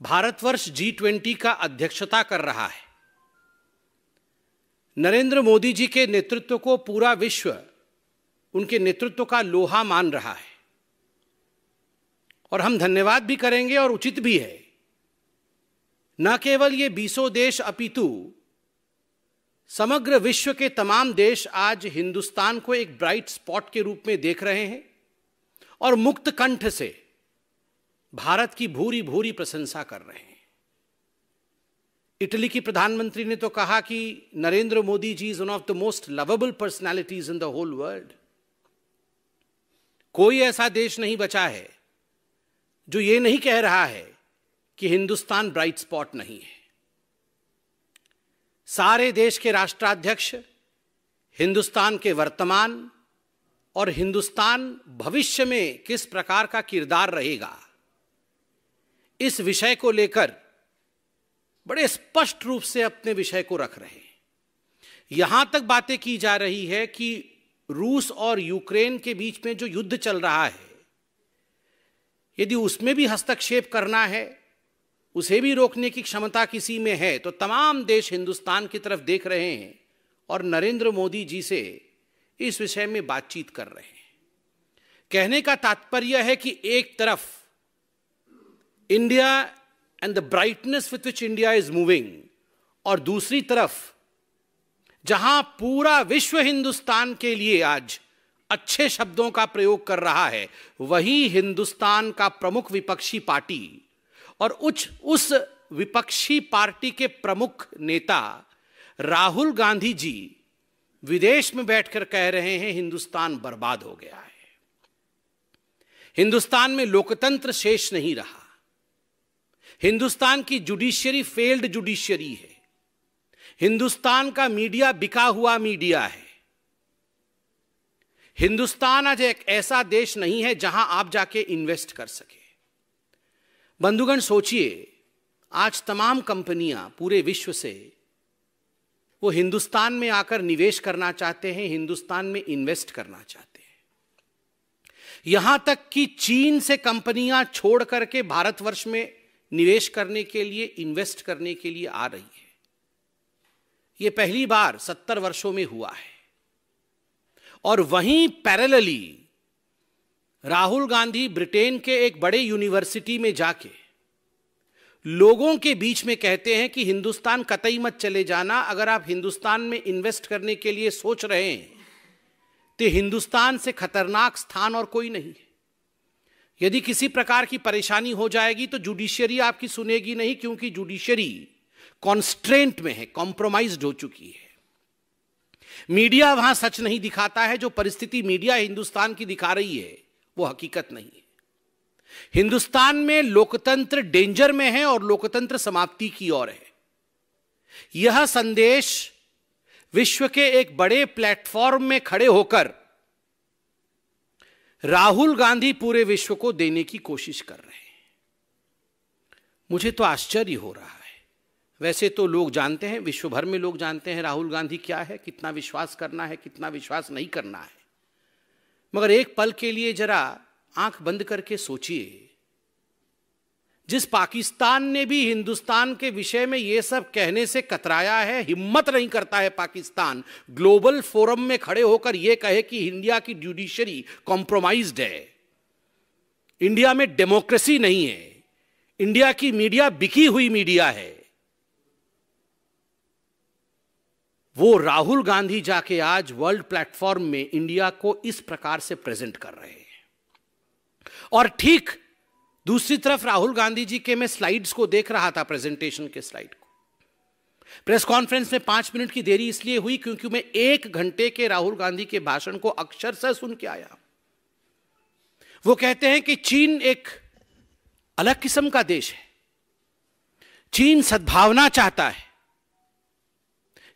Bharatvarsh G20 का अध्यक्षता कर रहा है। नरेंद्र मोदी जी के नेतृत्व को पूरा विश्व उनके नेतृत्व का लोहा मान रहा है और हम धन्यवाद भी करेंगे और उचित भी है। न केवल ये 20 देश अपितु समग्र विश्व के तमाम देश आज हिंदुस्तान को एक ब्राइट स्पॉट के रूप में देख रहे हैं और मुक्त कंठ से भारत की भूरी भूरी प्रशंसा कर रहे हैं। इटली की प्रधानमंत्री ने तो कहा कि Narendra Modi ji is one of the most lovable personalities in the whole world. कोई ऐसा देश नहीं बचा है जो ये नहीं कह रहा है कि हिंदुस्तान ब्राइट स्पॉट नहीं है। सारे देश के राष्ट्राध्यक्ष हिंदुस्तान के वर्तमान और हिंदुस्तान भविष्य में किस प्रकार का किरदार रहेगा, इस विषय को लेकर बड़े स्पष्ट रूप से अपने विषय को रख रहे हैं। यहां तक बातें की जा रही है कि रूस और यूक्रेन के बीच में जो युद्ध चल रहा है, यदि उसमें भी हस्तक्षेप करना है, उसे भी रोकने की क्षमता किसी में है, तो तमाम देश हिंदुस्तान की तरफ देख रहे हैं और नरेंद्र मोदी जी से इस विषय में बातचीत कर रहे हैं। कहने का तात्पर्य है कि एक तरफ India and the brightness with which India is moving, और दूसरी तरफ जहां पूरा विश्व हिंदुस्तान के लिए आज अच्छे शब्दों का प्रयोग कर रहा है, वही हिंदुस्तान का प्रमुख विपक्षी पार्टी और उस विपक्षी पार्टी के प्रमुख नेता राहुल गांधी जी विदेश में बैठकर कह रहे हैं हिंदुस्तान बर्बाद हो गया है, हिंदुस्तान में लोकतंत्र शेष नहीं रहा, हिंदुस्तान की जुडिशियरी फेल्ड जुडिशियरी है, हिंदुस्तान का मीडिया बिका हुआ मीडिया है, हिंदुस्तान आज एक ऐसा देश नहीं है जहां आप जाके इन्वेस्ट कर सके। बंधुगण, सोचिए, आज तमाम कंपनियां पूरे विश्व से वो हिंदुस्तान में आकर निवेश करना चाहते हैं, हिंदुस्तान में इन्वेस्ट करना चाहते हैं। यहां तक कि चीन से कंपनियां छोड़ करके भारतवर्ष में निवेश करने के लिए, इन्वेस्ट करने के लिए आ रही है। यह पहली बार 70 वर्षों में हुआ है। और वहीं पैरेलली राहुल गांधी ब्रिटेन के एक बड़े यूनिवर्सिटी में जाके लोगों के बीच में कहते हैं कि हिंदुस्तान कतई मत चले जाना, अगर आप हिंदुस्तान में इन्वेस्ट करने के लिए सोच रहे हैं तो हिंदुस्तान से खतरनाक स्थान और कोई नहीं है। यदि किसी प्रकार की परेशानी हो जाएगी तो जुडिशियरी आपकी सुनेगी नहीं, क्योंकि जुडिशियरी कॉन्स्ट्रेंट में है, कॉम्प्रोमाइज्ड हो चुकी है। मीडिया वहां सच नहीं दिखाता है, जो परिस्थिति मीडिया हिंदुस्तान की दिखा रही है वो हकीकत नहीं है। हिंदुस्तान में लोकतंत्र डेंजर में है और लोकतंत्र समाप्ति की ओर है। यह संदेश विश्व के एक बड़े प्लेटफॉर्म में खड़े होकर राहुल गांधी पूरे विश्व को देने की कोशिश कर रहे हैं। मुझे तो आश्चर्य हो रहा है। वैसे तो लोग जानते हैं, विश्व भर में लोग जानते हैं राहुल गांधी क्या है, कितना विश्वास करना है, कितना विश्वास नहीं करना है। मगर एक पल के लिए जरा आंख बंद करके सोचिए, जिस पाकिस्तान ने भी हिंदुस्तान के विषय में यह सब कहने से कतराया है, हिम्मत नहीं करता है पाकिस्तान ग्लोबल फोरम में खड़े होकर यह कहे कि इंडिया की जुडिशरी कॉम्प्रोमाइज्ड है, इंडिया में डेमोक्रेसी नहीं है, इंडिया की मीडिया बिकी हुई मीडिया है। वो राहुल गांधी जाके आज वर्ल्ड प्लेटफॉर्म में इंडिया को इस प्रकार से प्रेजेंट कर रहे हैं। और ठीक दूसरी तरफ राहुल गांधी जी के मैं स्लाइड्स को देख रहा था, प्रेजेंटेशन के स्लाइड को। प्रेस कॉन्फ्रेंस में 5 मिनट की देरी इसलिए हुई क्योंकि मैं 1 घंटे के राहुल गांधी के भाषण को अक्षरशः सुन के आया। वो कहते हैं कि चीन एक अलग किस्म का देश है, चीन सद्भावना चाहता है,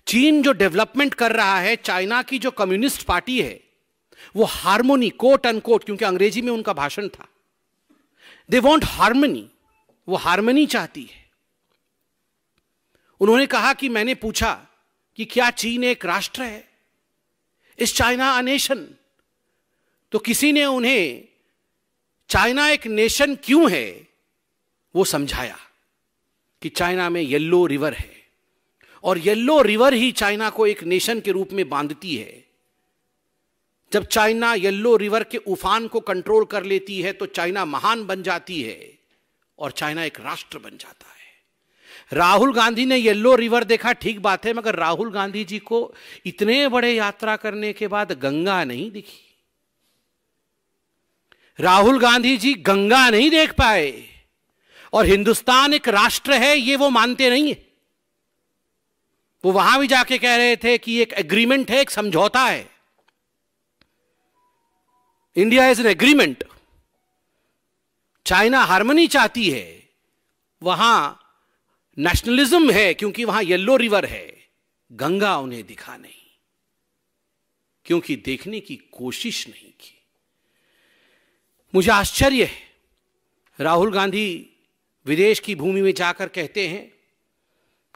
चीन जो डेवलपमेंट कर रहा है, चाइना की जो कम्युनिस्ट पार्टी है वो हार्मोनी, कोट अनकोट, क्योंकि अंग्रेजी में उनका भाषण था, दे वॉन्ट हार्मनी, वो हार्मनी चाहती है। उन्होंने कहा कि मैंने पूछा कि क्या चीन एक राष्ट्र है, इज चाइना अ नेशन? तो किसी ने उन्हें चाइना एक नेशन क्यों है वो समझाया। कि चाइना में येलो रिवर है और येलो रिवर ही चाइना को एक नेशन के रूप में बांधती है। जब चाइना येलो रिवर के उफान को कंट्रोल कर लेती है तो चाइना महान बन जाती है और चाइना एक राष्ट्र बन जाता है। राहुल गांधी ने येलो रिवर देखा, ठीक बात है, मगर राहुल गांधी जी को इतने बड़े यात्रा करने के बाद गंगा नहीं दिखी। राहुल गांधी जी गंगा नहीं देख पाए और हिंदुस्तान एक राष्ट्र है ये वो मानते नहीं है। वो वहां भी जाके कह रहे थे कि एक एग्रीमेंट है, एक समझौता है। India is an agreement. China harmony चाहती है, वहां नेशनलिज्म है क्योंकि वहां येलो रिवर है। गंगा उन्हें दिखा नहीं क्योंकि देखने की कोशिश नहीं की। मुझे आश्चर्य है, राहुल गांधी विदेश की भूमि में जाकर कहते हैं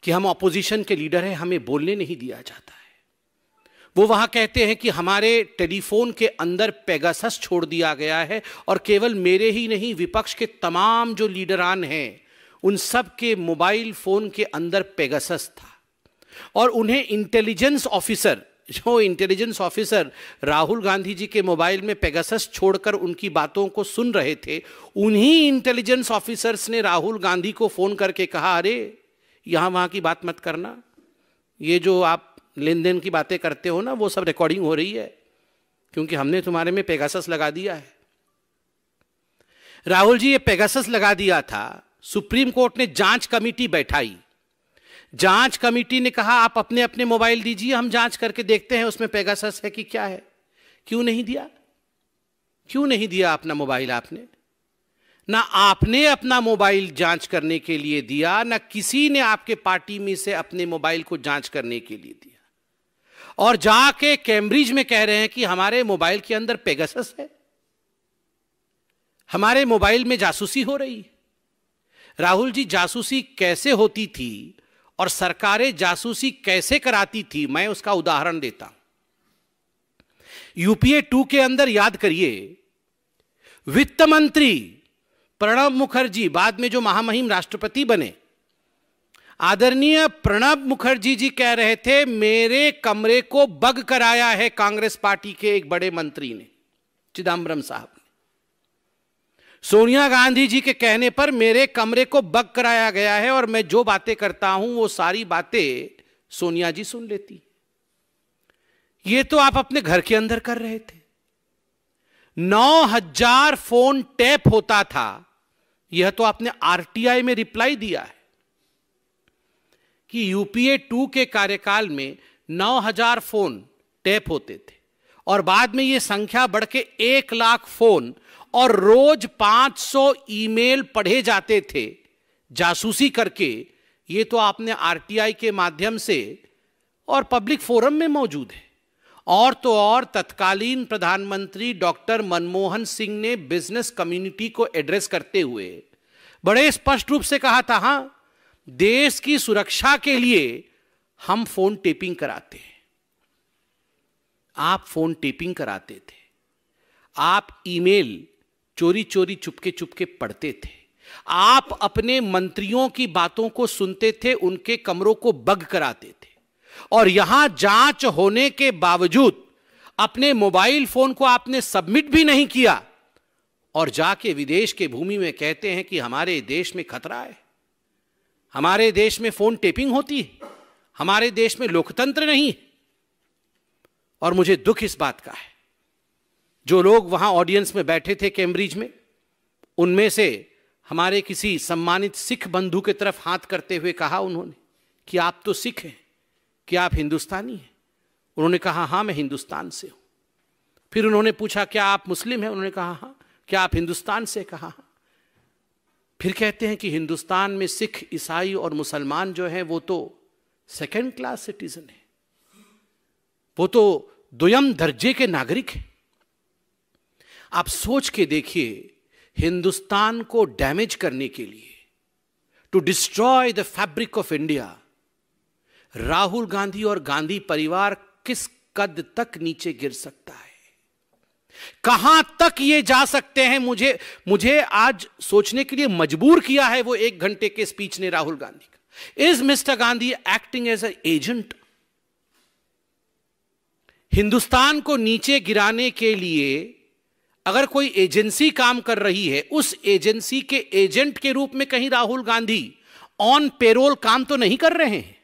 कि हम ऑपोजिशन के लीडर हैं, हमें बोलने नहीं दिया जाता है। वो वहां कहते हैं कि हमारे टेलीफोन के अंदर पेगासस छोड़ दिया गया है और केवल मेरे ही नहीं, विपक्ष के तमाम जो लीडरान हैं उन सब के मोबाइल फोन के अंदर पेगासस था और उन्हें इंटेलिजेंस ऑफिसर, जो इंटेलिजेंस ऑफिसर राहुल गांधी जी के मोबाइल में पेगासस छोड़कर उनकी बातों को सुन रहे थे, उन्हीं इंटेलिजेंस ऑफिसर्स ने राहुल गांधी को फोन करके कहा, अरे यहां वहां की बात मत करना, ये जो आप लेन देन की बातें करते हो ना वो सब रिकॉर्डिंग हो रही है क्योंकि हमने तुम्हारे में पेगासस लगा दिया है। राहुल जी, ये पेगासस लगा दिया था। सुप्रीम कोर्ट ने जांच कमेटी बैठाई। जांच कमेटी ने कहा आप अपने अपने मोबाइल दीजिए, हम जांच करके देखते हैं उसमें पेगासस है कि क्या है। क्यों नहीं दिया? क्यों नहीं दिया अपना मोबाइल? आपने ना आपने अपना मोबाइल जांच करने के लिए दिया, ना किसी ने आपके पार्टी में से अपने मोबाइल को जांच करने के लिए दिया, और जाके कैम्ब्रिज में कह रहे हैं कि हमारे मोबाइल के अंदर पेगासस है, हमारे मोबाइल में जासूसी हो रही है। राहुल जी, जासूसी कैसे होती थी और सरकारें जासूसी कैसे कराती थी, मैं उसका उदाहरण देता हूं। यूपीए 2 के अंदर याद करिए, वित्त मंत्री प्रणब मुखर्जी, बाद में जो महामहिम राष्ट्रपति बने, आदरणीय प्रणब मुखर्जी जी कह रहे थे मेरे कमरे को बग कराया है कांग्रेस पार्टी के एक बड़े मंत्री ने, चिदम्बरम साहब ने। सोनिया गांधी जी के कहने पर मेरे कमरे को बग कराया गया है और मैं जो बातें करता हूं वो सारी बातें सोनिया जी सुन लेती। ये तो आप अपने घर के अंदर कर रहे थे। 9000 फोन टैप होता था, यह तो आपने आरटीआई में रिप्लाई दिया है कि यूपीए 2 के कार्यकाल में 9000 फोन टैप होते थे और बाद में यह संख्या बढ़ के 1 लाख फोन और रोज 500 ईमेल पढ़े जाते थे जासूसी करके। ये तो आपने आरटीआई के माध्यम से और पब्लिक फोरम में मौजूद है। और तो और तत्कालीन प्रधानमंत्री डॉक्टर मनमोहन सिंह ने बिजनेस कम्युनिटी को एड्रेस करते हुए बड़े स्पष्ट रूप से कहा था, हां, देश की सुरक्षा के लिए हम फोन टेपिंग कराते हैं। आप फोन टेपिंग कराते थे, आप ईमेल चोरी चोरी चुपके चुपके पढ़ते थे, आप अपने मंत्रियों की बातों को सुनते थे, उनके कमरों को बग कराते थे, और यहां जांच होने के बावजूद अपने मोबाइल फोन को आपने सबमिट भी नहीं किया और जाके विदेश के भूमि में कहते हैं कि हमारे देश में खतरा है, हमारे देश में फोन टेपिंग होती है, हमारे देश में लोकतंत्र नहीं है। और मुझे दुख इस बात का है, जो लोग वहां ऑडियंस में बैठे थे कैम्ब्रिज में, उनमें से हमारे किसी सम्मानित सिख बंधु की तरफ हाथ करते हुए कहा उन्होंने कि आप तो सिख हैं, क्या आप हिंदुस्तानी हैं? उन्होंने कहा हां, मैं हिंदुस्तान से हूं। फिर उन्होंने पूछा क्या आप मुस्लिम हैं? उन्होंने कहा हां। क्या आप हिंदुस्तान से? कहा हां। फिर कहते हैं कि हिंदुस्तान में सिख, ईसाई और मुसलमान जो हैं वो तो सेकेंड क्लास सिटीजन है, वो तो द्वितीय दर्जे के नागरिक हैं। आप सोच के देखिए, हिंदुस्तान को डैमेज करने के लिए, to destroy the fabric of India, Rahul Gandhi और गांधी परिवार किस कद तक नीचे गिर सकता है। कहां तक ये जा सकते हैं, मुझे आज सोचने के लिए मजबूर किया है वो 1 घंटे के स्पीच ने राहुल गांधी का। Is mister Gandhi acting as a agent? Hindustan को नीचे गिराने के लिए अगर कोई एजेंसी काम कर रही है, उस एजेंसी के एजेंट के रूप में कहीं राहुल गांधी ऑन पेरोल काम तो नहीं कर रहे हैं?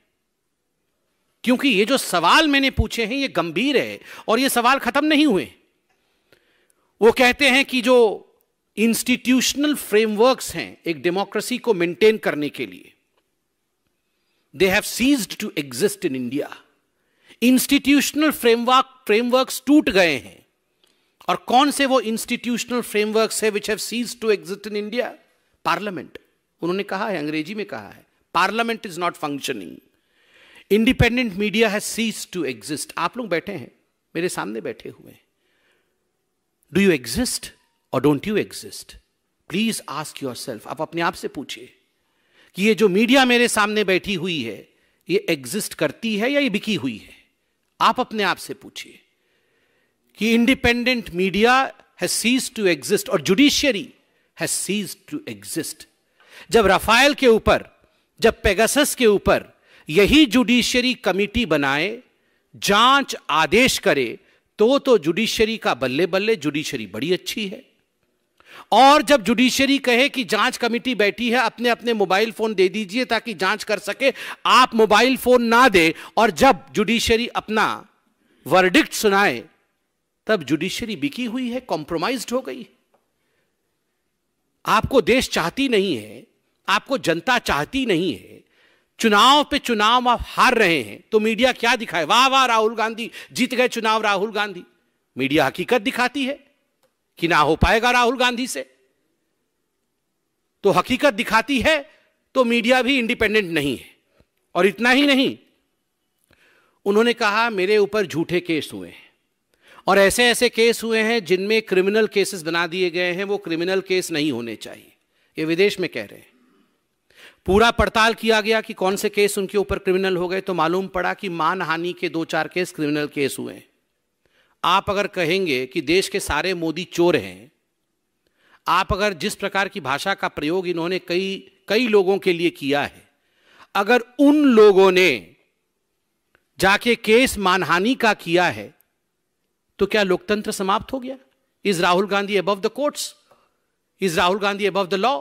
क्योंकि ये जो सवाल मैंने पूछे हैं ये गंभीर है और ये सवाल खत्म नहीं हुए। वो कहते हैं कि जो इंस्टीट्यूशनल फ्रेमवर्क्स हैं एक डेमोक्रेसी को मेंटेन करने के लिए, they have ceased to exist in India. Institutional frameworks टूट गए हैं। और कौन से वो इंस्टीट्यूशनल फ्रेमवर्क्स है which have ceased to exist in India? Parliament. उन्होंने कहा है, अंग्रेजी में कहा है, parliament is not functioning. Independent media has ceased to exist. आप लोग बैठे हैं, मेरे सामने बैठे हुए हैं। डू यू एग्जिस्ट और don't you exist? Please ask yourself. आप अपने आप से पूछिए कि ये जो मीडिया मेरे सामने बैठी हुई है ये एग्जिस्ट करती है या ये बिकी हुई है? आप अपने आप से पूछिए कि independent media has ceased to exist और judiciary has ceased to exist. जब राफेल के ऊपर, जब पेगासस के ऊपर यही जुडिशियरी कमिटी बनाए, जांच आदेश करे, तो जुडिशियरी का बल्ले बल्ले, जुडिशियरी बड़ी अच्छी है। और जब जुडिशियरी कहे कि जांच कमेटी बैठी है, अपने अपने मोबाइल फोन दे दीजिए ताकि जांच कर सके, आप मोबाइल फोन ना दे, और जब जुडिशियरी अपना वर्डिक्ट सुनाए तब जुडिशियरी बिकी हुई है, कॉम्प्रोमाइज्ड हो गई। आपको देश चाहती नहीं है, आपको जनता चाहती नहीं है, चुनाव पे चुनाव आप हार रहे हैं, तो मीडिया क्या दिखाए? वाह वाह राहुल गांधी जीत गए चुनाव, राहुल गांधी। मीडिया हकीकत दिखाती है कि ना हो पाएगा राहुल गांधी से। तो हकीकत दिखाती है तो मीडिया भी इंडिपेंडेंट नहीं है। और इतना ही नहीं, उन्होंने कहा मेरे ऊपर झूठे केस हुए हैं और ऐसे ऐसे केस हुए हैं जिनमें क्रिमिनल केसेस बना दिए गए हैं, वो क्रिमिनल केस नहीं होने चाहिए। ये विदेश में कह रहे हैं। पूरा पड़ताल किया गया कि कौन से केस उनके ऊपर क्रिमिनल हो गए, तो मालूम पड़ा कि मानहानि के 2-4 केस क्रिमिनल केस हुए हैं। आप अगर कहेंगे कि देश के सारे मोदी चोर हैं, आप अगर जिस प्रकार की भाषा का प्रयोग इन्होंने कई लोगों के लिए किया है, अगर उन लोगों ने जाके केस मानहानि का किया है तो क्या लोकतंत्र समाप्त हो गया? Is Rahul Gandhi above the courts? Is Rahul Gandhi above the law?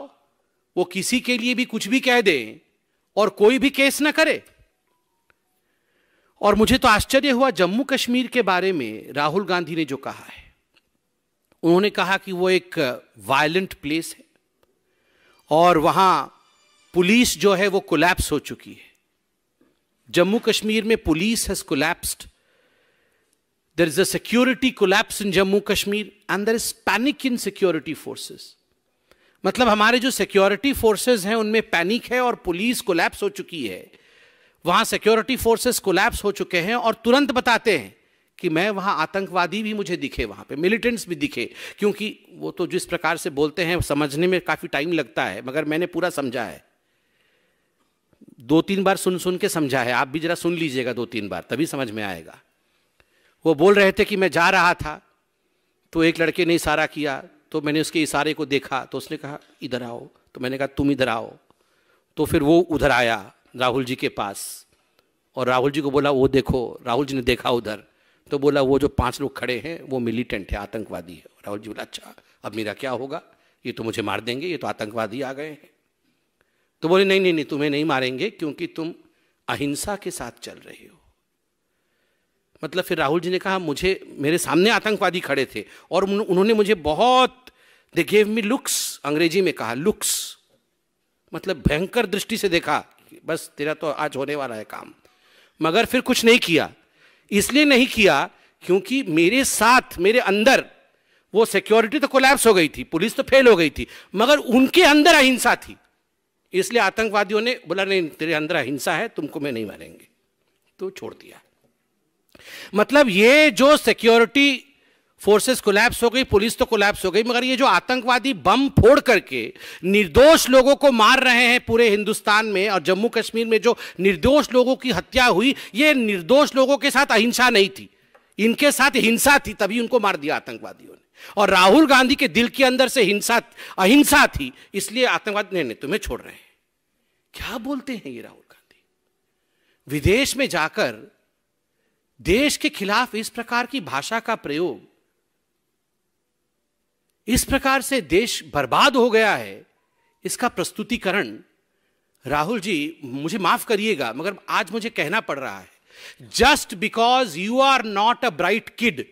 वो किसी के लिए भी कुछ भी कह दे और कोई भी केस ना करे। और मुझे तो आश्चर्य हुआ जम्मू कश्मीर के बारे में राहुल गांधी ने जो कहा है। उन्होंने कहा कि वो एक वायलेंट प्लेस है और वहां पुलिस जो है वो कोलैप्स हो चुकी है। जम्मू कश्मीर में police has collapsed. There is a security collapse in Jammu Kashmir and there is panic in security forces. मतलब हमारे जो सिक्योरिटी फोर्सेस हैं उनमें पैनिक है और पुलिस कोलैप्स हो चुकी है। वहां सिक्योरिटी फोर्सेस कोलैप्स हो चुके हैं और तुरंत बताते हैं कि मैं वहां आतंकवादी भी मुझे दिखे, वहां पे मिलिटेंट्स भी दिखे, क्योंकि वो तो जिस प्रकार से बोलते हैं समझने में काफी टाइम लगता है, मगर मैंने पूरा समझा है। 2-3 बार सुन के समझा है। आप भी जरा सुन लीजिएगा 2-3 बार, तभी समझ में आएगा। वो बोल रहे थे कि मैं जा रहा था तो एक लड़के ने इशारा किया, तो मैंने उसके इशारे को देखा, तो उसने कहा इधर आओ, तो मैंने कहा तुम इधर आओ, तो फिर वो उधर आया राहुल जी के पास और राहुल जी को बोला वो देखो। राहुल जी ने देखा उधर, तो बोला वो जो 5 लोग खड़े हैं वो मिलिटेंट है, आतंकवादी है। राहुल जी बोला अच्छा अब मेरा क्या होगा, ये तो मुझे मार देंगे, ये तो आतंकवादी आ गए हैं। तो बोले नहीं नहीं नहीं, तुम्हें नहीं मारेंगे क्योंकि तुम अहिंसा के साथ चल रहे हो। मतलब फिर राहुल जी ने कहा मेरे सामने आतंकवादी खड़े थे और उन्होंने मुझे बहुत, दे गेव मी लुक्स, अंग्रेजी में कहा लुक्स, मतलब भयंकर दृष्टि से देखा, बस तेरा तो आज होने वाला है काम। मगर फिर कुछ नहीं किया। इसलिए नहीं किया क्योंकि मेरे साथ, मेरे अंदर वो सिक्योरिटी तो कोलैप्स हो गई थी, पुलिस तो फेल हो गई थी, मगर उनके अंदर अहिंसा थी। इसलिए आतंकवादियों ने बोला नहीं तेरे अंदर अहिंसा है, तुमको मैं नहीं मारेंगे, तो छोड़ दिया। मतलब ये जो सिक्योरिटी फोर्सेस कोलैप्स हो गई, पुलिस तो कोलैप्स हो गई, मगर ये जो आतंकवादी बम फोड़ करके निर्दोष लोगों को मार रहे हैं पूरे हिंदुस्तान में, और जम्मू कश्मीर में जो निर्दोष लोगों की हत्या हुई, ये निर्दोष लोगों के साथ अहिंसा नहीं थी, इनके साथ हिंसा थी, तभी उनको मार दिया आतंकवादियों ने। और राहुल गांधी के दिल के अंदर से अहिंसा थी, इसलिए आतंकवाद ने तुम्हें छोड़ रहे हैं। क्या बोलते हैं ये राहुल गांधी? विदेश में जाकर देश के खिलाफ इस प्रकार की भाषा का प्रयोग, इस प्रकार से देश बर्बाद हो गया है, इसका प्रस्तुतिकरण राहुल जी, मुझे माफ करिएगा मगर आज मुझे कहना पड़ रहा है, just because you are not a bright kid,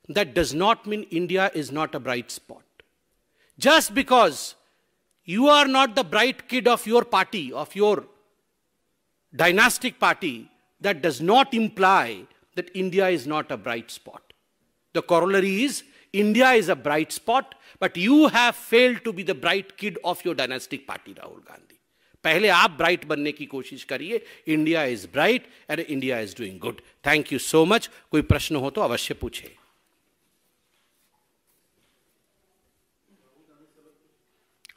that does not mean India is not a bright spot. Just because you are not the bright kid of your party, of your dynastic party, that does not imply that India is not a bright spot. The corollary is India is a bright spot, but you have failed to be the bright kid of your dynastic party, Rahul Gandhi. पहले आप bright बनने की कोशिश करिए। India is bright and India is doing good. Thank you so much. कोई प्रश्न हो तो अवश्य पूछे।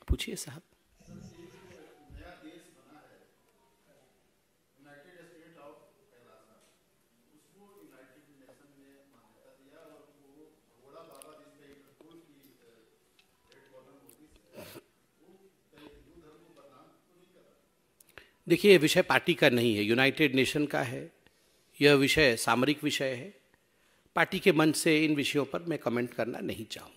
पूछिए साहब। देखिए, यह विषय पार्टी का नहीं है, यूनाइटेड नेशन का है। यह विषय सामरिक विषय है। पार्टी के मंच से इन विषयों पर मैं कमेंट करना नहीं चाहूंगा।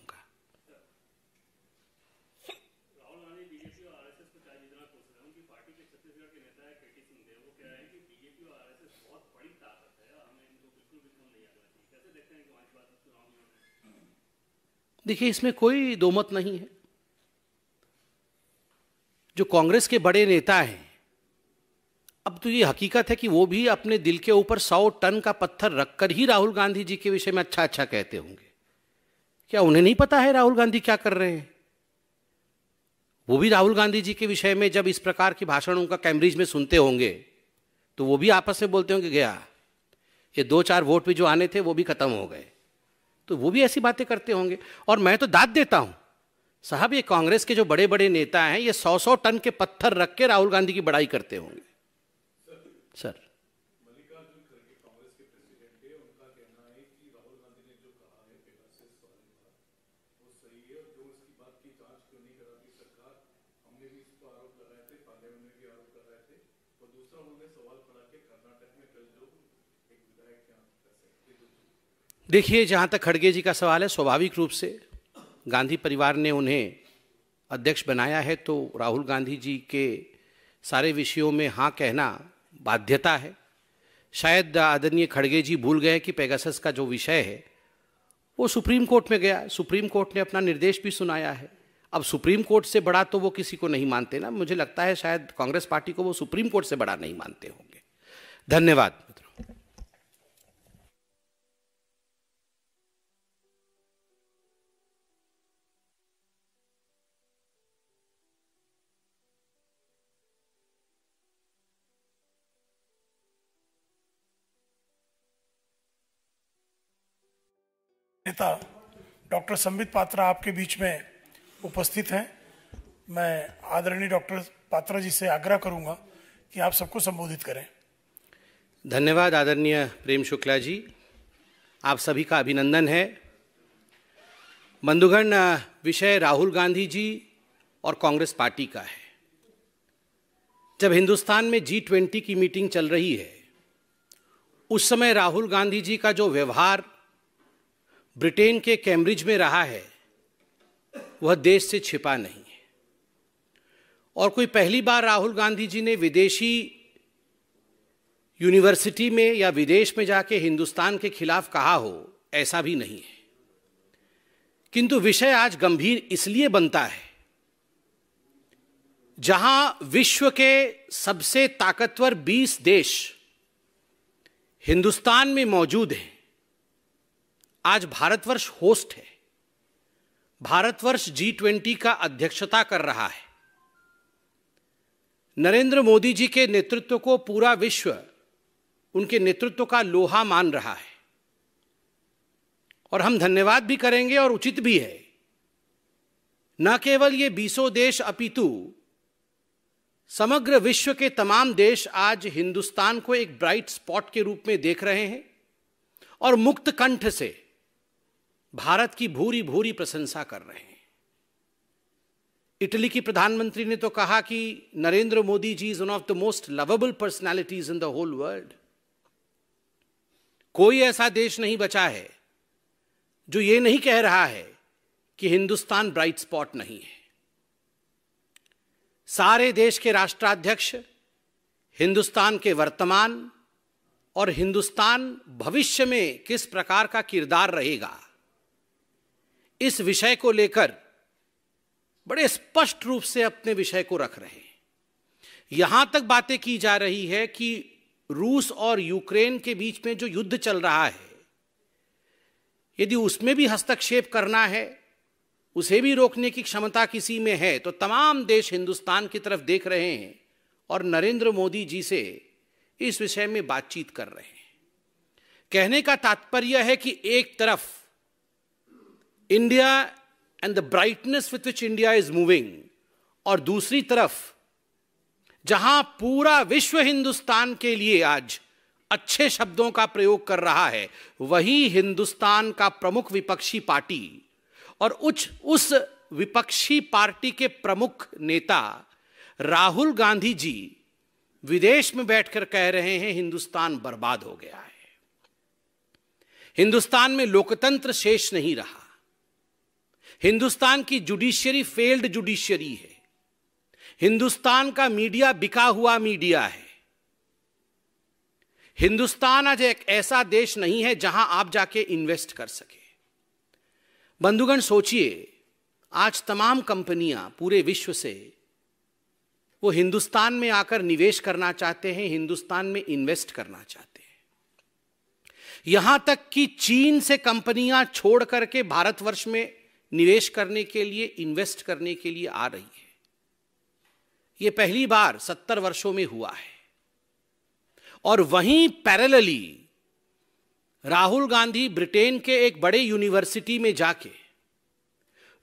देखिए, इसमें कोई दो मत नहीं है। जो कांग्रेस के बड़े नेता हैं, अब तो ये हकीकत है कि वो भी अपने दिल के ऊपर 100 टन का पत्थर रखकर ही राहुल गांधी जी के विषय में अच्छा अच्छा कहते होंगे। क्या उन्हें नहीं पता है राहुल गांधी क्या कर रहे हैं? वो भी राहुल गांधी जी के विषय में जब इस प्रकार की भाषण उनका कैम्ब्रिज में सुनते होंगे तो वो भी आपस में बोलते होंगे, गया ये 2-4 वोट भी जो आने थे वो भी खत्म हो गए। तो वो भी ऐसी बातें करते होंगे। और मैं तो दाद देता हूं साहब, ये कांग्रेस के जो बड़े बड़े नेता हैं, ये 100-100 टन के पत्थर रख के राहुल गांधी की बड़ाई करते होंगे। सर, मल्लिकार्जुन खड़गे कांग्रेस के प्रेसिडेंट है, उनका कहना है कि राहुल गांधी ने जो कहा है पेगासस वाले का वो सही है, और जो इसकी बात की जांच क्यों नहीं कराती सरकार? हमने भी इस पर आरोप लगाए थे, पार्लियामेंट में भी आरोप लगाए थे। और दूसरा उन्होंने सवाल खड़ा कि कर्नाटक में कल जो एक विधायक क्या कर सकते। देखिए, जहां तक खड़गे जी का सवाल है, स्वाभाविक रूप से गांधी परिवार ने उन्हें अध्यक्ष बनाया है, तो राहुल गांधी जी के सारे विषयों में हाँ कहना बाध्यता है। शायद आदरणीय खड़गे जी भूल गए कि पेगासस का जो विषय है वो सुप्रीम कोर्ट में गया। सुप्रीम कोर्ट ने अपना निर्देश भी सुनाया है। अब सुप्रीम कोर्ट से बड़ा तो वो किसी को नहीं मानते ना। मुझे लगता है शायद कांग्रेस पार्टी को वो सुप्रीम कोर्ट से बड़ा नहीं मानते होंगे। धन्यवाद। नेता डॉक्टर संबित पात्रा आपके बीच में उपस्थित हैं। मैं आदरणीय डॉक्टर पात्रा जी से आग्रह करूंगा कि आप सबको संबोधित करें। धन्यवाद आदरणीय प्रेम शुक्ला जी, आप सभी का अभिनंदन है। बंधुगण, विषय राहुल गांधी जी और कांग्रेस पार्टी का है। जब हिंदुस्तान में G20 की मीटिंग चल रही है, उस समय राहुल गांधी जी का जो व्यवहार ब्रिटेन के कैम्ब्रिज में रहा है वह देश से छिपा नहीं है। और कोई पहली बार राहुल गांधी जी ने विदेशी यूनिवर्सिटी में या विदेश में जाके हिंदुस्तान के खिलाफ कहा हो, ऐसा भी नहीं है। किंतु विषय आज गंभीर इसलिए बनता है जहां विश्व के सबसे ताकतवर 20 देश हिंदुस्तान में मौजूद हैं। आज भारतवर्ष होस्ट है। भारतवर्ष G20 का अध्यक्षता कर रहा है। नरेंद्र मोदी जी के नेतृत्व को पूरा विश्व उनके नेतृत्व का लोहा मान रहा है। और हम धन्यवाद भी करेंगे और उचित भी है। न केवल ये 20 देश अपितु समग्र विश्व के तमाम देश आज हिंदुस्तान को एक ब्राइट स्पॉट के रूप में देख रहे हैं और मुक्त कंठ से भारत की भूरी भूरी प्रशंसा कर रहे हैं। इटली की प्रधानमंत्री ने तो कहा कि Narendra Modi ji is one of the most lovable personalities in the whole world. कोई ऐसा देश नहीं बचा है जो ये नहीं कह रहा है कि हिंदुस्तान ब्राइट स्पॉट नहीं है। सारे देश के राष्ट्राध्यक्ष हिंदुस्तान के वर्तमान और हिंदुस्तान भविष्य में किस प्रकार का किरदार रहेगा, इस विषय को लेकर बड़े स्पष्ट रूप से अपने विषय को रख रहे हैं। यहां तक बातें की जा रही है कि रूस और यूक्रेन के बीच में जो युद्ध चल रहा है, यदि उसमें भी हस्तक्षेप करना है, उसे भी रोकने की क्षमता किसी में है, तो तमाम देश हिंदुस्तान की तरफ देख रहे हैं और नरेंद्र मोदी जी से इस विषय में बातचीत कर रहे हैं। कहने का तात्पर्य है कि एक तरफ India and the brightness with which India is moving, और दूसरी तरफ जहां पूरा विश्व हिंदुस्तान के लिए आज अच्छे शब्दों का प्रयोग कर रहा है, वही हिंदुस्तान का प्रमुख विपक्षी पार्टी और उस विपक्षी पार्टी के प्रमुख नेता राहुल गांधी जी विदेश में बैठकर कह रहे हैं हिंदुस्तान बर्बाद हो गया है, हिंदुस्तान में लोकतंत्र शेष नहीं रहा, हिंदुस्तान की जुडिशियरी फेल्ड जुडिशियरी है, हिंदुस्तान का मीडिया बिका हुआ मीडिया है। हिंदुस्तान आज एक ऐसा देश नहीं है जहां आप जाके इन्वेस्ट कर सके। बंधुगण सोचिए, आज तमाम कंपनियां पूरे विश्व से वो हिंदुस्तान में आकर निवेश करना चाहते हैं, हिंदुस्तान में इन्वेस्ट करना चाहते हैं। यहां तक कि चीन से कंपनियां छोड़ करके भारतवर्ष में निवेश करने के लिए, इन्वेस्ट करने के लिए आ रही है। यह पहली बार 70 वर्षों में हुआ है। और वहीं पैरेलली राहुल गांधी ब्रिटेन के एक बड़े यूनिवर्सिटी में जाके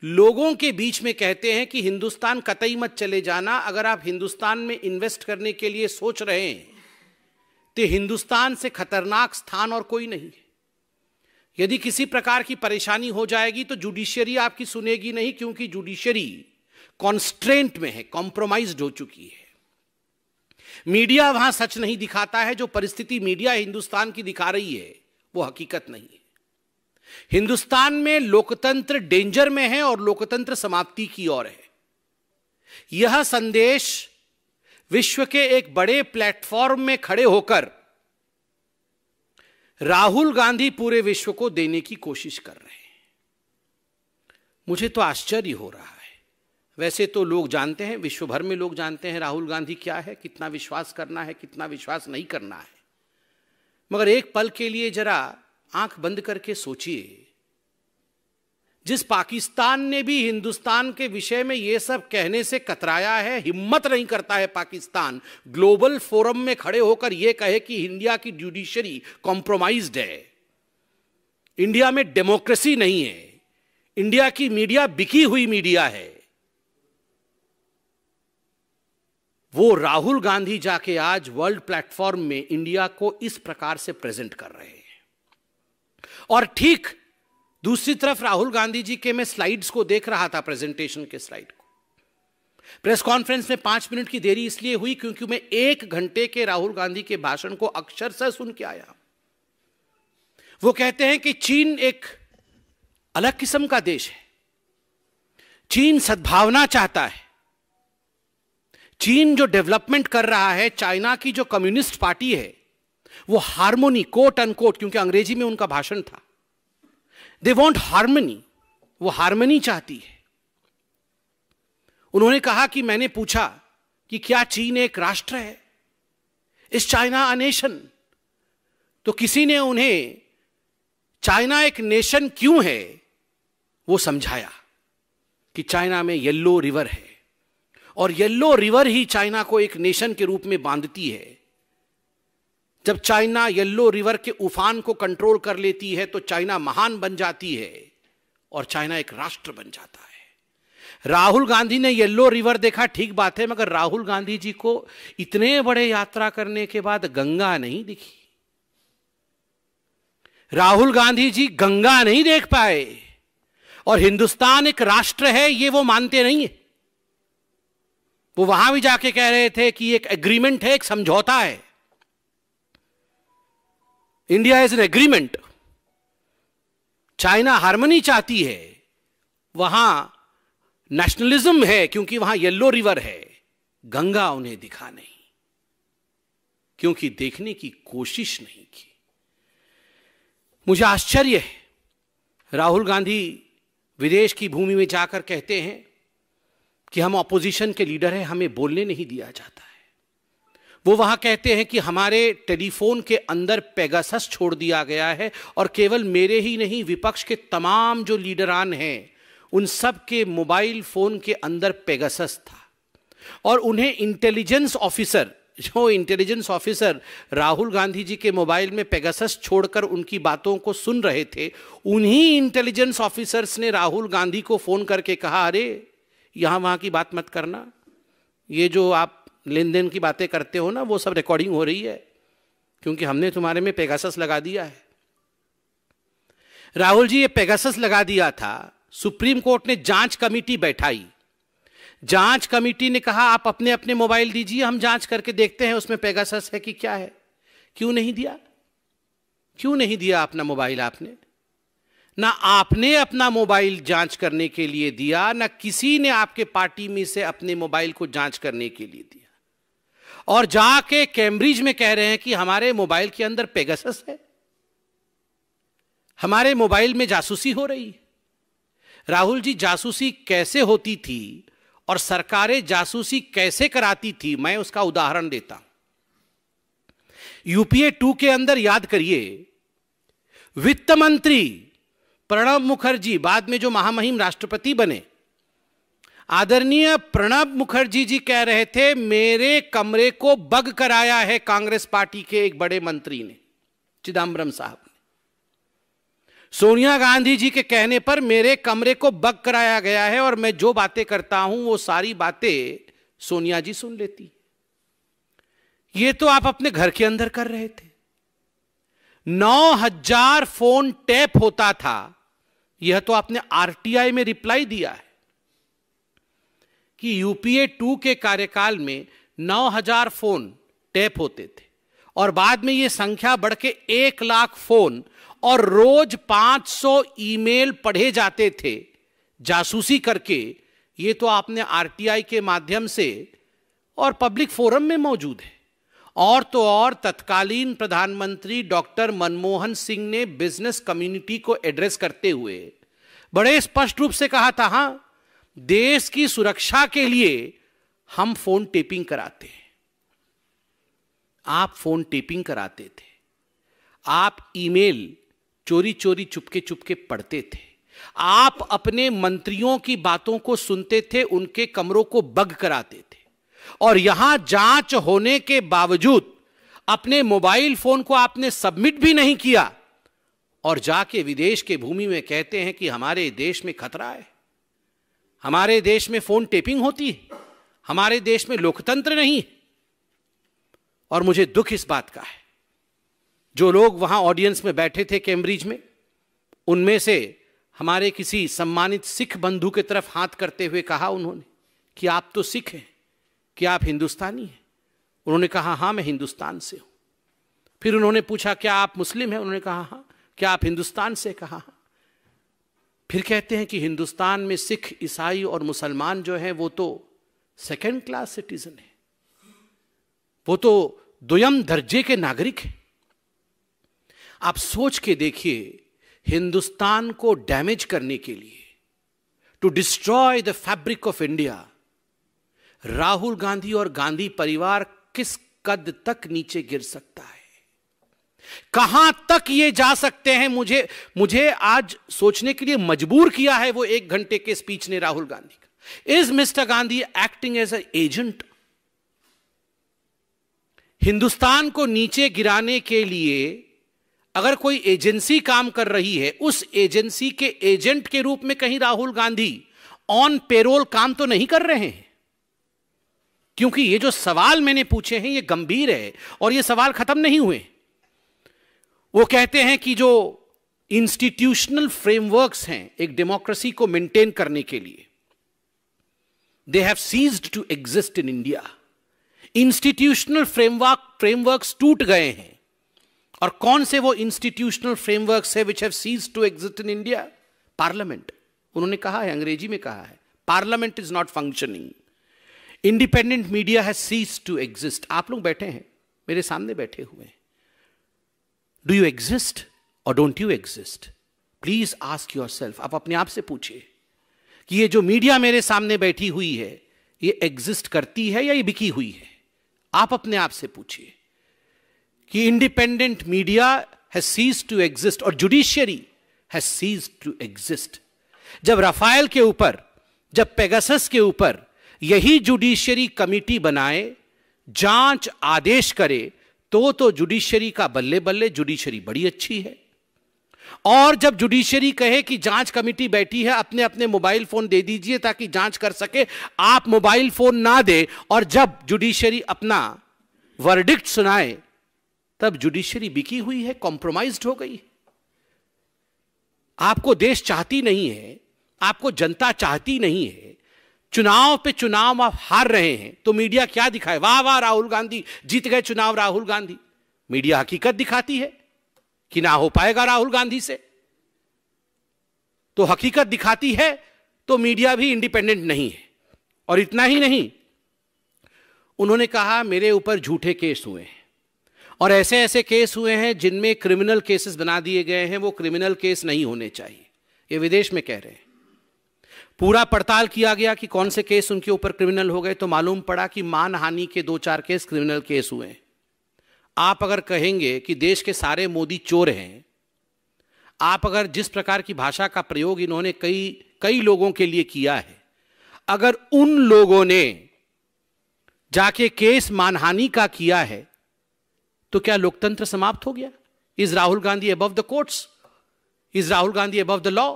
लोगों के बीच में कहते हैं कि हिंदुस्तान कतई मत चले जाना, अगर आप हिंदुस्तान में इन्वेस्ट करने के लिए सोच रहे हैं तो हिंदुस्तान से खतरनाक स्थान और कोई नहीं है। यदि किसी प्रकार की परेशानी हो जाएगी तो जुडिशियरी आपकी सुनेगी नहीं, क्योंकि जुडिशियरी कॉन्स्ट्रेंट में है, कॉम्प्रोमाइज्ड हो चुकी है। मीडिया वहां सच नहीं दिखाता है, जो परिस्थिति मीडिया हिंदुस्तान की दिखा रही है वो हकीकत नहीं है। हिंदुस्तान में लोकतंत्र डेंजर में है और लोकतंत्र समाप्ति की ओर है। यह संदेश विश्व के एक बड़े प्लेटफॉर्म में खड़े होकर राहुल गांधी पूरे विश्व को देने की कोशिश कर रहे हैं। मुझे तो आश्चर्य हो रहा है। वैसे तो लोग जानते हैं, विश्व भर में लोग जानते हैं राहुल गांधी क्या है, कितना विश्वास करना है, कितना विश्वास नहीं करना है। मगर एक पल के लिए जरा आंख बंद करके सोचिए, जिस पाकिस्तान ने भी हिंदुस्तान के विषय में यह सब कहने से कतराया है, हिम्मत नहीं करता है पाकिस्तान ग्लोबल फोरम में खड़े होकर यह कहे कि इंडिया की जुडिशरी कॉम्प्रोमाइज्ड है, इंडिया में डेमोक्रेसी नहीं है, इंडिया की मीडिया बिकी हुई मीडिया है। वो राहुल गांधी जाके आज वर्ल्ड प्लेटफॉर्म में इंडिया को इस प्रकार से प्रेजेंट कर रहे हैं। और ठीक दूसरी तरफ राहुल गांधी जी के मैं स्लाइड्स को देख रहा था, प्रेजेंटेशन के स्लाइड को। प्रेस कॉन्फ्रेंस में 5 मिनट की देरी इसलिए हुई क्योंकि मैं 1 घंटे के राहुल गांधी के भाषण को अक्षरशः सुन के आया। वो कहते हैं कि चीन एक अलग किस्म का देश है, चीन सद्भावना चाहता है, चीन जो डेवलपमेंट कर रहा है, चाइना की जो कम्युनिस्ट पार्टी है वो हार्मोनी, कोट अनकोट, क्योंकि अंग्रेजी में उनका भाषण था, दे वॉन्ट हार्मनी, वो हार्मनी चाहती है। उन्होंने कहा कि मैंने पूछा कि क्या चीन एक राष्ट्र है, इज चाइना अ नेशन? तो किसी ने उन्हें चाइना एक नेशन क्यों है वो समझाया कि चाइना में येलो रिवर है और येलो रिवर ही चाइना को एक नेशन के रूप में बांधती है। जब चाइना येलो रिवर के उफान को कंट्रोल कर लेती है तो चाइना महान बन जाती है और चाइना एक राष्ट्र बन जाता है। राहुल गांधी ने येलो रिवर देखा, ठीक बात है, मगर राहुल गांधी जी को इतने बड़े यात्रा करने के बाद गंगा नहीं दिखी। राहुल गांधी जी गंगा नहीं देख पाए और हिंदुस्तान एक राष्ट्र है ये वो मानते नहीं है। वो वहां भी जाके कह रहे थे कि एक एग्रीमेंट है, एक समझौता है। India is an agreement. China harmony चाहती है, वहां नेशनलिज्म है क्योंकि वहां येलो रिवर है। गंगा उन्हें दिखा नहीं क्योंकि देखने की कोशिश नहीं की। मुझे आश्चर्य है, राहुल गांधी विदेश की भूमि में जाकर कहते हैं कि हम ऑपोजिशन के लीडर हैं, हमें बोलने नहीं दिया जाता है। वो वहां कहते हैं कि हमारे टेलीफोन के अंदर पेगासस छोड़ दिया गया है और केवल मेरे ही नहीं, विपक्ष के तमाम जो लीडरान हैं उन सब के मोबाइल फोन के अंदर पेगासस था। और उन्हें इंटेलिजेंस ऑफिसर, जो इंटेलिजेंस ऑफिसर राहुल गांधी जी के मोबाइल में पेगासस छोड़कर उनकी बातों को सुन रहे थे, उन्हीं इंटेलिजेंस ऑफिसर्स ने राहुल गांधी को फोन करके कहा, अरे यहां वहां की बात मत करना, ये जो आप लेन देन की बातें करते हो ना वो सब रिकॉर्डिंग हो रही है क्योंकि हमने तुम्हारे में पेगासस लगा दिया है। राहुल जी, ये पेगासस लगा दिया था। सुप्रीम कोर्ट ने जांच कमेटी बैठाई। जांच कमेटी ने कहा आप अपने अपने मोबाइल दीजिए, हम जांच करके देखते हैं उसमें पेगासस है कि क्या है। क्यों नहीं दिया? क्यों नहीं दिया अपना मोबाइल? आपने ना आपने अपना मोबाइल जांच करने के लिए दिया, ना किसी ने आपके पार्टी में से अपने मोबाइल को जांच करने के लिए दिया। और जाके कैम्ब्रिज में कह रहे हैं कि हमारे मोबाइल के अंदर पेगासस है, हमारे मोबाइल में जासूसी हो रही है। राहुल जी, जासूसी कैसे होती थी और सरकारें जासूसी कैसे कराती थी, मैं उसका उदाहरण देता हूं। यूपीए 2 के अंदर याद करिए, वित्त मंत्री प्रणब मुखर्जी, बाद में जो महामहिम राष्ट्रपति बने, आदरणीय प्रणब मुखर्जी जी कह रहे थे मेरे कमरे को बग कराया है कांग्रेस पार्टी के एक बड़े मंत्री ने, चिदम्बरम साहब ने। सोनिया गांधी जी के कहने पर मेरे कमरे को बग कराया गया है और मैं जो बातें करता हूं वो सारी बातें सोनिया जी सुन लेती। ये तो आप अपने घर के अंदर कर रहे थे। 9000 फोन टैप होता था, यह तो आपने आरटीआई में रिप्लाई दिया है कि यूपीए 2 के कार्यकाल में 9000 फोन टैप होते थे और बाद में यह संख्या बढ़ के 1 लाख फोन और रोज 500 ईमेल पढ़े जाते थे जासूसी करके। ये तो आपने आरटीआई के माध्यम से और पब्लिक फोरम में मौजूद है। और तो और तत्कालीन प्रधानमंत्री डॉक्टर मनमोहन सिंह ने बिजनेस कम्युनिटी को एड्रेस करते हुए बड़े स्पष्ट रूप से कहा था, हां, देश की सुरक्षा के लिए हम फोन टेपिंग कराते हैं। आप फोन टेपिंग कराते थे, आप ईमेल चोरी चोरी चुपके चुपके पढ़ते थे, आप अपने मंत्रियों की बातों को सुनते थे, उनके कमरों को बग कराते थे और यहां जांच होने के बावजूद अपने मोबाइल फोन को आपने सबमिट भी नहीं किया और जाके विदेश के भूमि में कहते हैं कि हमारे देश में खतरा है, हमारे देश में फोन टेपिंग होती है, हमारे देश में लोकतंत्र नहीं है। और मुझे दुख इस बात का है, जो लोग वहां ऑडियंस में बैठे थे कैम्ब्रिज में, उनमें से हमारे किसी सम्मानित सिख बंधु की तरफ हाथ करते हुए कहा उन्होंने कि आप तो सिख हैं, क्या आप हिंदुस्तानी हैं? उन्होंने कहा हां, मैं हिंदुस्तान से हूं। फिर उन्होंने पूछा क्या आप मुस्लिम हैं? उन्होंने कहा हां। क्या आप हिंदुस्तान से? कहा हां। फिर कहते हैं कि हिंदुस्तान में सिख, ईसाई और मुसलमान जो हैं वो तो सेकेंड क्लास सिटीजन है, वो तो द्वितीय दर्जे के नागरिक हैं। आप सोच के देखिए, हिंदुस्तान को डैमेज करने के लिए, to destroy the fabric of India, Rahul Gandhi और गांधी परिवार किस कद तक नीचे गिर सकता है, कहां तक ये जा सकते हैं। मुझे आज सोचने के लिए मजबूर किया है वो 1 घंटे के स्पीच ने राहुल गांधी का। Is mister Gandhi acting as a agent? Hindustan को नीचे गिराने के लिए अगर कोई एजेंसी काम कर रही है, उस एजेंसी के एजेंट के रूप में कहीं राहुल गांधी ऑन पेरोल काम तो नहीं कर रहे हैं? क्योंकि ये जो सवाल मैंने पूछे हैं ये गंभीर है और ये सवाल खत्म नहीं हुए। वो कहते हैं कि जो इंस्टीट्यूशनल फ्रेमवर्क्स हैं एक डेमोक्रेसी को मेंटेन करने के लिए, they have ceased to exist in India. Institutional frameworks टूट गए हैं। और कौन से वो इंस्टीट्यूशनल फ्रेमवर्क्स है which have ceased to exist in India? Parliament. उन्होंने कहा है, अंग्रेजी में कहा है, parliament is not functioning. Independent media has ceased to exist. आप लोग बैठे हैं, मेरे सामने बैठे हुए हैं। डू यू एग्जिस्ट और don't you exist? Please ask yourself. आप अपने आप से पूछिए कि ये जो मीडिया मेरे सामने बैठी हुई है, ये एग्जिस्ट करती है या ये बिकी हुई है? आप अपने आप से पूछिए कि independent media has ceased to exist और judiciary has ceased to exist. जब राफेल के ऊपर, जब पेगासस के ऊपर यही जुडिशियरी कमिटी बनाए, जांच आदेश करे, तो जुडिशियरी का बल्ले बल्ले, जुडिशियरी बड़ी अच्छी है। और जब जुडिशियरी कहे कि जांच कमेटी बैठी है, अपने अपने मोबाइल फोन दे दीजिए ताकि जांच कर सके, आप मोबाइल फोन ना दे, और जब जुडिशियरी अपना वर्डिक्ट सुनाए, तब जुडिशियरी बिकी हुई है, कॉम्प्रोमाइज्ड हो गई। आपको देश चाहती नहीं है, आपको जनता चाहती नहीं है, चुनाव पे चुनाव आप हार रहे हैं, तो मीडिया क्या दिखाए? वाह वाह राहुल गांधी जीत गए चुनाव, राहुल गांधी। मीडिया हकीकत दिखाती है कि ना हो पाएगा राहुल गांधी से। तो हकीकत दिखाती है तो मीडिया भी इंडिपेंडेंट नहीं है। और इतना ही नहीं, उन्होंने कहा मेरे ऊपर झूठे केस हुए हैं और ऐसे ऐसे केस हुए हैं जिनमें क्रिमिनल केसेस बना दिए गए हैं, वो क्रिमिनल केस नहीं होने चाहिए। ये विदेश में कह रहे हैं। पूरा पड़ताल किया गया कि कौन से केस उनके ऊपर क्रिमिनल हो गए, तो मालूम पड़ा कि मानहानि के 2-4 केस क्रिमिनल केस हुए हैं। आप अगर कहेंगे कि देश के सारे मोदी चोर हैं, आप अगर जिस प्रकार की भाषा का प्रयोग इन्होंने कई लोगों के लिए किया है, अगर उन लोगों ने जाके केस मानहानि का किया है, तो क्या लोकतंत्र समाप्त हो गया? Is Rahul Gandhi above the courts? Is Rahul Gandhi above the law?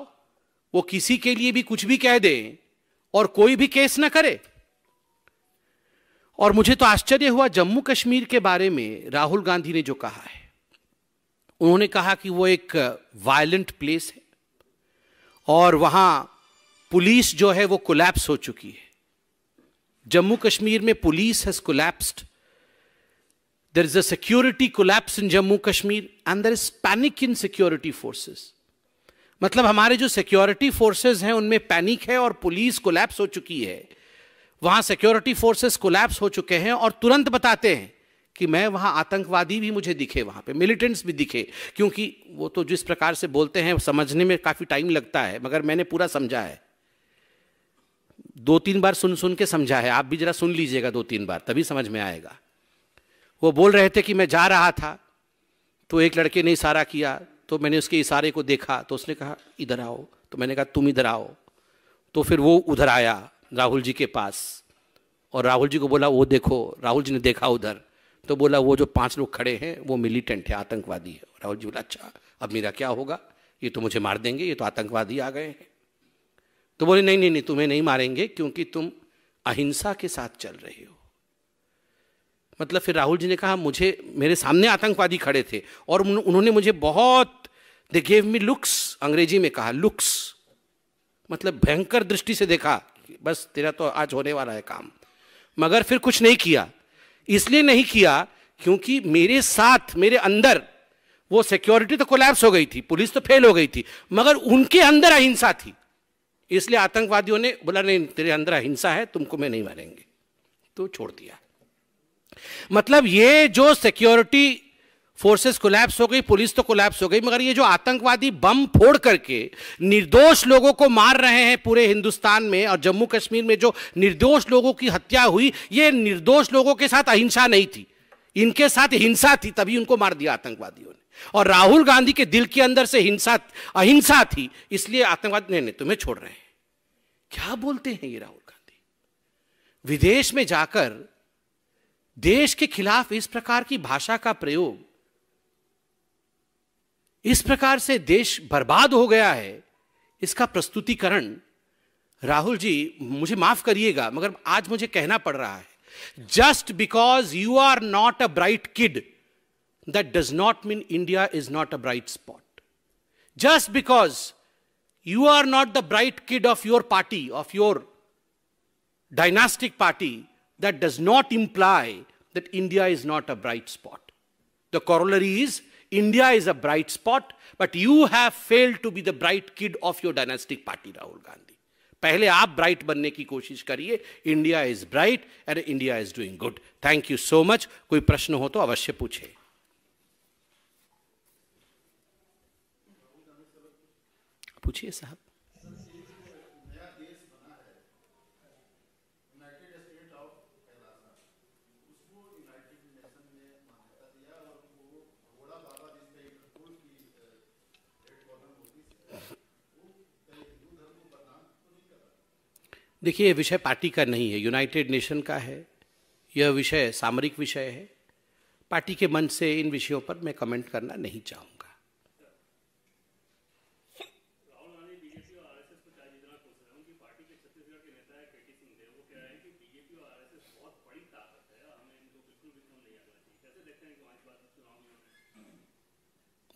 वो किसी के लिए भी कुछ भी कह दे और कोई भी केस ना करे। और मुझे तो आश्चर्य हुआ जम्मू कश्मीर के बारे में राहुल गांधी ने जो कहा है। उन्होंने कहा कि वो एक वायलेंट प्लेस है और वहां पुलिस जो है वो कोलैप्स हो चुकी है। जम्मू कश्मीर में police has collapsed. There is a security collapse in Jammu Kashmir and there is panic in security forces. मतलब हमारे जो सिक्योरिटी फोर्सेस हैं उनमें पैनिक है और पुलिस कोलैप्स हो चुकी है। वहां सिक्योरिटी फोर्सेस कोलैप्स हो चुके हैं और तुरंत बताते हैं कि मैं वहां आतंकवादी भी मुझे दिखे, वहां पे मिलिटेंट्स भी दिखे, क्योंकि वो तो जिस प्रकार से बोलते हैं समझने में काफी टाइम लगता है, मगर मैंने पूरा समझा है। 2-3 बार सुन के समझा है। आप भी जरा सुन लीजिएगा 2-3 बार, तभी समझ में आएगा। वो बोल रहे थे कि मैं जा रहा था तो एक लड़के ने इशारा किया, तो मैंने उसके इशारे को देखा, तो उसने कहा इधर आओ, तो मैंने कहा तुम इधर आओ। तो फिर वो उधर आया राहुल जी के पास और राहुल जी को बोला वो देखो। राहुल जी ने देखा उधर, तो बोला वो जो 5 लोग खड़े हैं वो मिलिटेंट है, आतंकवादी है। राहुल जी बोला अच्छा अब मेरा क्या होगा, ये तो मुझे मार देंगे, ये तो आतंकवादी आ गए हैं। तो बोले नहीं नहीं नहीं, तुम्हें नहीं मारेंगे क्योंकि तुम अहिंसा के साथ चल रहे हो। मतलब फिर राहुल जी ने कहा मेरे सामने आतंकवादी खड़े थे और उन्होंने मुझे बहुत, दे गेव मी लुक्स, अंग्रेजी में कहा लुक्स, मतलब भयंकर दृष्टि से देखा, बस तेरा तो आज होने वाला है काम। मगर फिर कुछ नहीं किया। इसलिए नहीं किया क्योंकि मेरे साथ, मेरे अंदर वो सिक्योरिटी तो कोलैप्स हो गई थी, पुलिस तो फेल हो गई थी, मगर उनके अंदर अहिंसा थी। इसलिए आतंकवादियों ने बोला नहीं तेरे अंदर अहिंसा है, तुमको मैं नहीं मारेंगे, तो छोड़ दिया। मतलब ये जो सिक्योरिटी फोर्सेस कोलैप्स हो गई, पुलिस तो कोलैप्स हो गई, मगर ये जो आतंकवादी बम फोड़ करके निर्दोष लोगों को मार रहे हैं पूरे हिंदुस्तान में, और जम्मू कश्मीर में जो निर्दोष लोगों की हत्या हुई, ये निर्दोष लोगों के साथ अहिंसा नहीं थी, इनके साथ हिंसा थी, तभी उनको मार दिया आतंकवादियों ने। और राहुल गांधी के दिल के अंदर से अहिंसा थी, इसलिए आतंकवादी नहीं तुम्हें छोड़ रहे हैं। क्या बोलते हैं ये राहुल गांधी? विदेश में जाकर देश के खिलाफ इस प्रकार की भाषा का प्रयोग, इस प्रकार से देश बर्बाद हो गया है, इसका प्रस्तुतिकरण राहुल जी, मुझे माफ करिएगा मगर आज मुझे कहना पड़ रहा है, just because you are not a bright kid, that does not mean India is not a bright spot. Just because you are not the bright kid of your party, of your dynastic party, that does not imply that India is not a bright spot. The corollary is, India is a bright spot, but you have failed to be the bright kid of your dynastic party, Rahul Gandhi. पहले आप bright बनने की कोशिश करिए. India is bright and India is doing good. Thank you so much. कोई प्रश्न हो तो अवश्य पूछे. पूछिए साहब. देखिए, यह विषय पार्टी का नहीं है, यूनाइटेड नेशन का है. यह विषय सामरिक विषय है. पार्टी के मन से इन विषयों पर मैं कमेंट करना नहीं चाहूंगा.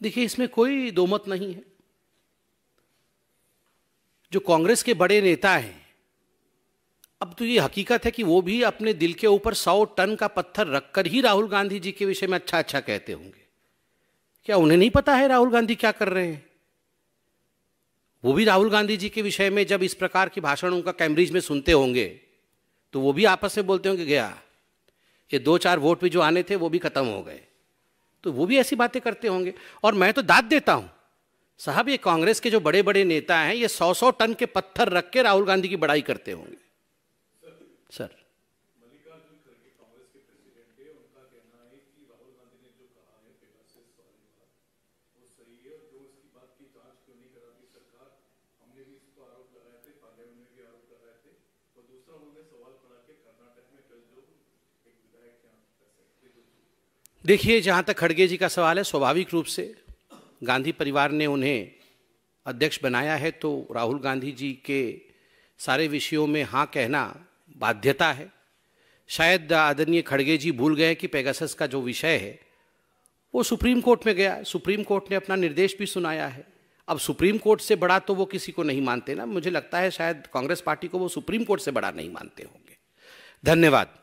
देखिए, इसमें कोई दो मत नहीं है. जो कांग्रेस के बड़े नेता हैं, अब तो ये हकीकत है कि वो भी अपने दिल के ऊपर 100 टन का पत्थर रखकर ही राहुल गांधी जी के विषय में अच्छा अच्छा कहते होंगे. क्या उन्हें नहीं पता है राहुल गांधी क्या कर रहे हैं? वो भी राहुल गांधी जी के विषय में जब इस प्रकार की भाषण उनका कैम्ब्रिज में सुनते होंगे तो वो भी आपस में बोलते होंगे, गया ये 2-4 वोट भी जो आने थे वो भी खत्म हो गए. तो वो भी ऐसी बातें करते होंगे. और मैं तो दाद देता हूं साहब, ये कांग्रेस के जो बड़े बड़े नेता हैं, ये 100-100 टन के पत्थर रख के राहुल गांधी की बड़ाई करते होंगे. सर, मल्लिकार्जुन खड़गे कांग्रेस के प्रेसिडेंट है, उनका कहना है कि राहुल गांधी ने जो कहा है पेगासस वाले बात वो सही है, और जो इसकी बात की जांच क्यों नहीं कराती सरकार. हमने भी इसको आरोप लगाए थे, पार्लियामेंट में भी आरोप लगाए थे. और दूसरा उन्होंने सवाल खड़ा कि कर्नाटक में कल जो एक विधायक क्या कर सकते. देखिए, जहां तक खड़गे जी का सवाल है, स्वाभाविक रूप से गांधी परिवार ने उन्हें अध्यक्ष बनाया है, तो राहुल गांधी जी के सारे विषयों में हाँ कहना बाध्यता है. शायद आदरणीय खड़गे जी भूल गए कि पेगासस का जो विषय है वो सुप्रीम कोर्ट में गया. सुप्रीम कोर्ट ने अपना निर्देश भी सुनाया है. अब सुप्रीम कोर्ट से बड़ा तो वो किसी को नहीं मानते ना. मुझे लगता है शायद कांग्रेस पार्टी को वो सुप्रीम कोर्ट से बड़ा नहीं मानते होंगे. धन्यवाद.